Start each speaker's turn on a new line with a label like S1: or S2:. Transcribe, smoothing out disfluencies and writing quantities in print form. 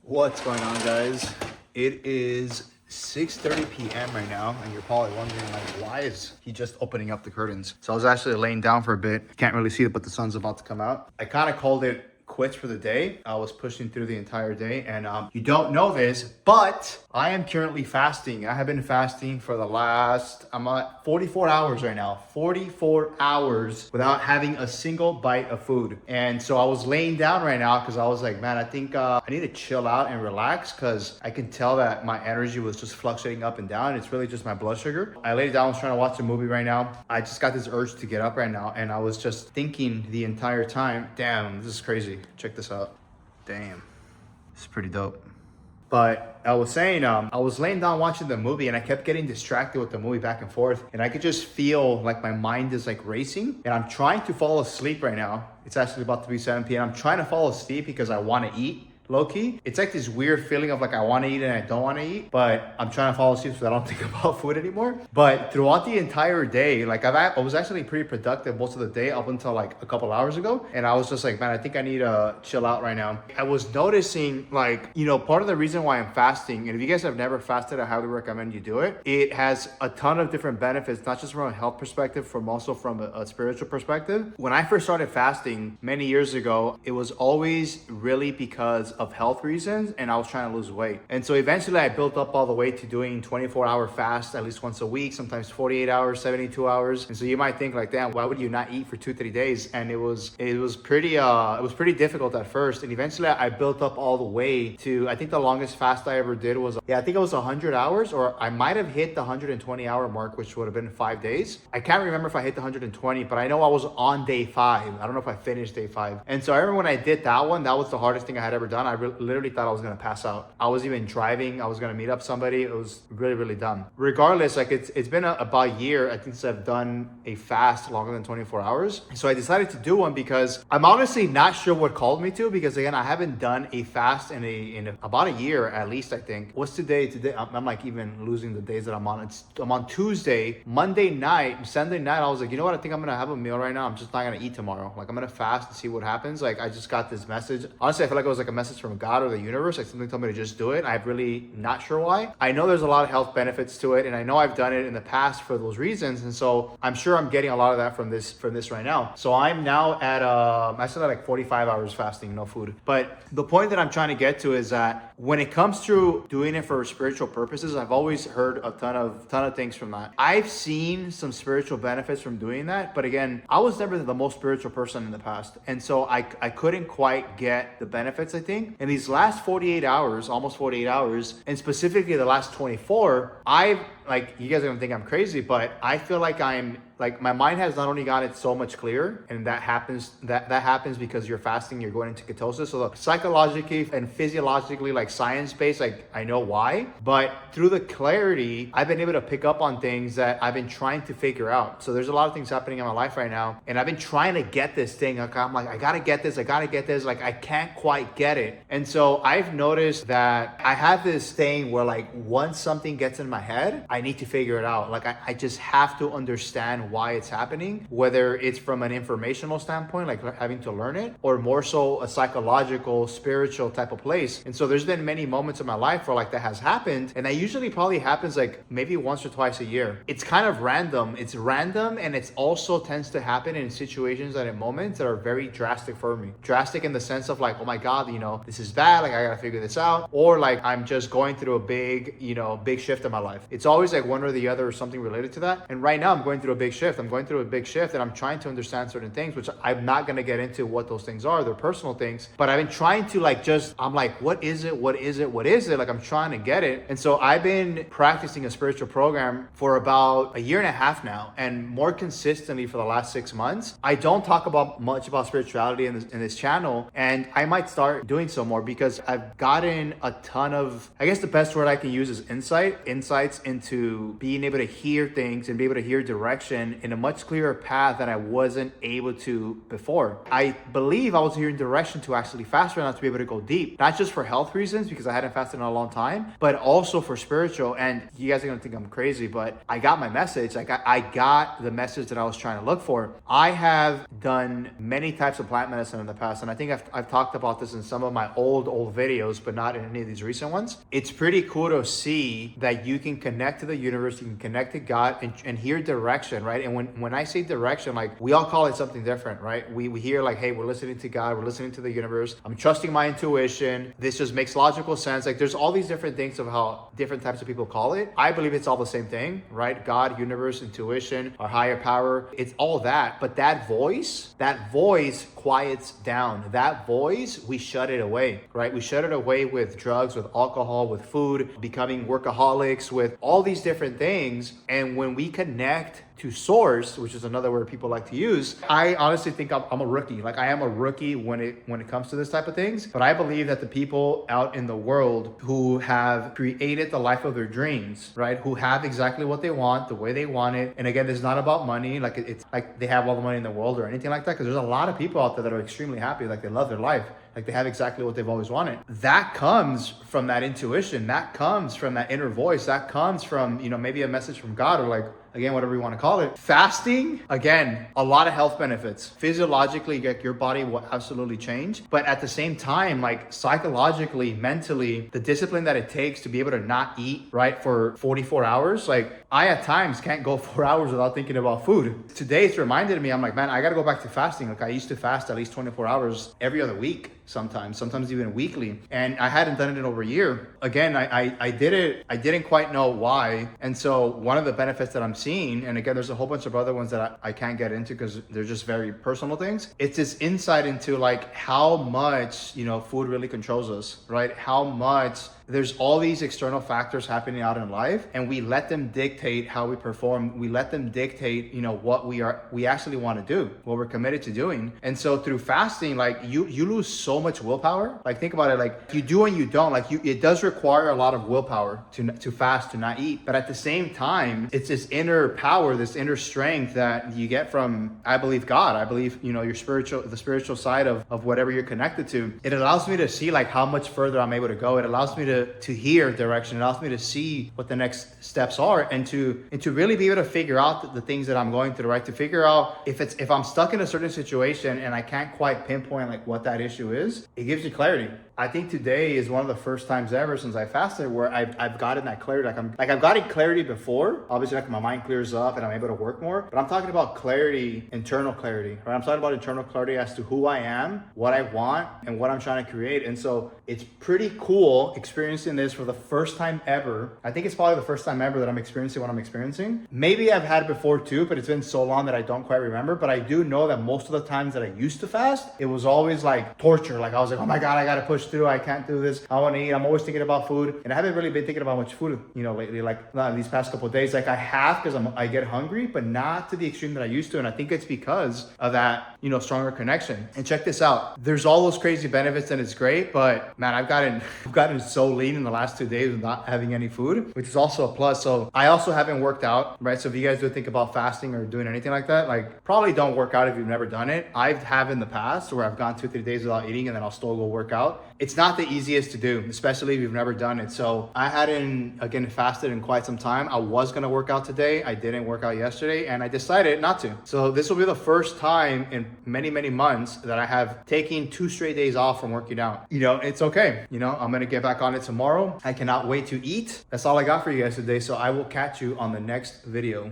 S1: What's going on, guys? It is 6:30 p.m. right now, and you're probably wondering, like, why is he just opening up the curtains? So I was actually laying down for a bit. Can't really see it, but the sun's about to come out. I kind of called it quits for the day. I was pushing through the entire day, and you don't know this, but I am currently fasting. I have been fasting for the last, I'm at 44 hours right now, 44 hours without having a single bite of food. And so I was laying down right now because I was like, man, I think I need to chill out and relax, because I can tell that my energy was just fluctuating up and down. It's really just my blood sugar. I laid down, was trying to watch a movie right now. I just got this urge to get up right now, and I was just thinking the entire time, damn, this is crazy. Check this out. Damn, it's pretty dope. But I was saying, I was laying down watching the movie, and I kept getting distracted with the movie back and forth, and I could just feel like my mind is like racing, and I'm trying to fall asleep right now. It's actually about to be 7 p.m. I'm trying to fall asleep because I want to eat. Low-key, it's like this weird feeling of like I want to eat and I don't want to eat, but I'm trying to fall asleep so I don't think about food anymore. But throughout the entire day, like I was actually pretty productive most of the day up until like a couple hours ago, and I was just like, man, I think I need to chill out right now. I was noticing, like, part of the reason why I'm fasting, and if you guys have never fasted, I highly recommend you do it. It has a ton of different benefits, not just from a health perspective, from also from a spiritual perspective. When I first started fasting many years ago, it was always really because of health reasons, and I was trying to lose weight. And so eventually I built up all the way to doing 24-hour fasts at least once a week, sometimes 48 hours, 72 hours. And so you might think like, damn, why would you not eat for 2-3 days? And it was pretty difficult at first. And eventually I built up all the way to, I think the longest fast I ever did was, I think it was 100 hours, or I might have hit the 120-hour mark, which would have been 5 days. I can't remember if I hit the 120, but I know I was on day 5. I don't know if I finished day 5. And so I remember when I did that one, that was the hardest thing I had ever done. I literally thought I was gonna pass out. I was even driving. I was gonna meet up somebody. It was really, really dumb. Regardless, like it's been about a year, I think, since I've done a fast longer than 24 hours. So I decided to do one because I'm honestly not sure what called me to, because again, I haven't done a fast in about a year at least, I think. What's today? Today, I'm like even losing the days that I'm on. I'm on Tuesday, Monday night, Sunday night. I was like, you know what? I think I'm gonna have a meal right now. I'm just not gonna eat tomorrow. Like I'm gonna fast and see what happens. Like I just got this message. Honestly, I feel like it was like a message from God or the universe. Like something told me to just do it. I'm really not sure why. I know there's a lot of health benefits to it, and I know I've done it in the past for those reasons. And so I'm sure I'm getting a lot of that from this right now. So I'm now at I still had like 45 hours fasting, no food. But the point that I'm trying to get to is that when it comes to doing it for spiritual purposes, I've always heard a ton of things from that. I've seen some spiritual benefits from doing that, but again, I was never the most spiritual person in the past, and so I couldn't quite get the benefits, I think. In these last 48 hours, almost 48 hours, and specifically the last 24, I've, like, you guys are gonna think I'm crazy, but I feel like my mind has not only gotten so much clearer, and that happens because you're fasting, you're going into ketosis. So psychologically and physiologically, like science-based, like I know why, but through the clarity, I've been able to pick up on things that I've been trying to figure out. So there's a lot of things happening in my life right now, and I've been trying to get this thing. Like I'm like, I gotta get this. Like I can't quite get it. And so I've noticed that I have this thing where like once something gets in my head, I need to figure it out. Like I just have to understand why it's happening, whether it's from an informational standpoint, like having to learn it, or more so a psychological, spiritual type of place. And so there's been many moments in my life where like that has happened, and that usually probably happens like maybe once or twice a year. It's kind of random. It's random, and it's also tends to happen in situations and in moments that are very drastic for me. Drastic in the sense of like, oh my God, this is bad, like I gotta figure this out, or like I'm just going through a big shift in my life. It's always like one or the other or something related to that. And right now I'm going through a big shift. I'm going through a big shift, and I'm trying to understand certain things, which I'm not going to get into what those things are. They're personal things, but I've been trying to I'm like, what is it? Like I'm trying to get it. And so I've been practicing a spiritual program for about a year and a half now, and more consistently for the last 6 months. I don't talk much about spirituality in this channel, and I might start doing so more because I've gotten a ton of, I guess the best word I can use is insights into being able to hear things and be able to hear direction direction in a much clearer path that I wasn't able to before. I believe I was hearing direction to actually fast right now to be able to go deep, not just for health reasons because I hadn't fasted in a long time, but also for spiritual. And you guys are gonna think I'm crazy, but I got my message. Like I got the message that I was trying to look for. I have done many types of plant medicine in the past, and I think I've talked about this in some of my old videos, but not in any of these recent ones. It's pretty cool to see that you can connect to the universe, you can connect to God and hear direction, right? And when I say direction, like we all call it something different, right? We hear like, hey, we're listening to God, we're listening to the universe, I'm trusting my intuition, this just makes logical sense. Like there's all these different things of how different types of people call it. I believe it's all the same thing, right? God, universe, intuition, our higher power, it's all that. But that voice quiets down. That voice, we shut it away, right? We shut it away with drugs, with alcohol, with food, becoming workaholics, with all these different things. And when we connect to source, which is another word people like to use, I honestly think I'm a rookie. Like I am a rookie when it comes to this type of things. But I believe that the people out in the world who have created the life of their dreams, right? Who have exactly what they want, the way they want it. And again, it's not about money. Like it's like they have all the money in the world or anything like that. Because there's a lot of people out there that are extremely happy. Like they love their life. Like they have exactly what they've always wanted. That comes from that intuition. That comes from that inner voice. That comes from, maybe a message from God or like, again, whatever you want to call it. Fasting, again, a lot of health benefits. Physiologically, like your body will absolutely change. But at the same time, like psychologically, mentally, the discipline that it takes to be able to not eat, right, for 44 hours. Like I at times can't go 4 hours without thinking about food. Today it's reminded me, I'm like, man, I got to go back to fasting. Like I used to fast at least 24 hours every other week. Sometimes even weekly. And I hadn't done it in over a year. Again, I did it. I didn't quite know why. And so one of the benefits that I'm seeing, and again, there's a whole bunch of other ones that I can't get into because they're just very personal things. It's this insight into like how much, food really controls us, right? How much there's all these external factors happening out in life and we let them dictate how we perform. We let them dictate, what we actually want to do, what we're committed to doing. And so through fasting, like you lose so much willpower. Like think about it, like you do and you don't, like it does require a lot of willpower to fast, to not eat. But at the same time, it's this inner power, this inner strength that you get from, I believe, God. I believe, the spiritual side of whatever you're connected to. It allows me to see like how much further I'm able to go. It allows me to hear direction. It allows me to see what the next steps are and to really be able to figure out the things that I'm going through, right? To figure out if I'm stuck in a certain situation and I can't quite pinpoint like what that issue is, it gives you clarity. I think today is one of the first times ever since I fasted where I've gotten that clarity. I've gotten clarity before. Obviously, like my mind clears up and I'm able to work more. But I'm talking about clarity, internal clarity, right? I'm talking about internal clarity as to who I am, what I want, and what I'm trying to create. And so it's pretty cool experiencing this for the first time ever. I think it's probably the first time ever that I'm experiencing what I'm experiencing. Maybe I've had it before too, but it's been so long that I don't quite remember. But I do know that most of the times that I used to fast, it was always like torture. Like I was like, oh my God, I gotta push through. I can't do this. I want to eat. I'm always thinking about food. And I haven't really been thinking about much food, lately, like these past couple of days. Like I have because I get hungry, but not to the extreme that I used to. And I think it's because of that, stronger connection. And check this out. There's all those crazy benefits and it's great, but man, I've gotten so lean in the last 2 days with not having any food, which is also a plus. So I also haven't worked out, right? So if you guys do think about fasting or doing anything like that, like probably don't work out if you've never done it. I have in the past where I've gone 2-3 days without eating and then I'll still go work out. It's not the easiest to do, especially if you've never done it. So I hadn't, again, fasted in quite some time. I was going to work out today. I didn't work out yesterday and I decided not to. So this will be the first time in many, many months that I have taken 2 straight days off from working out. It's okay. I'm going to get back on it tomorrow. I cannot wait to eat. That's all I got for you guys today. So I will catch you on the next video.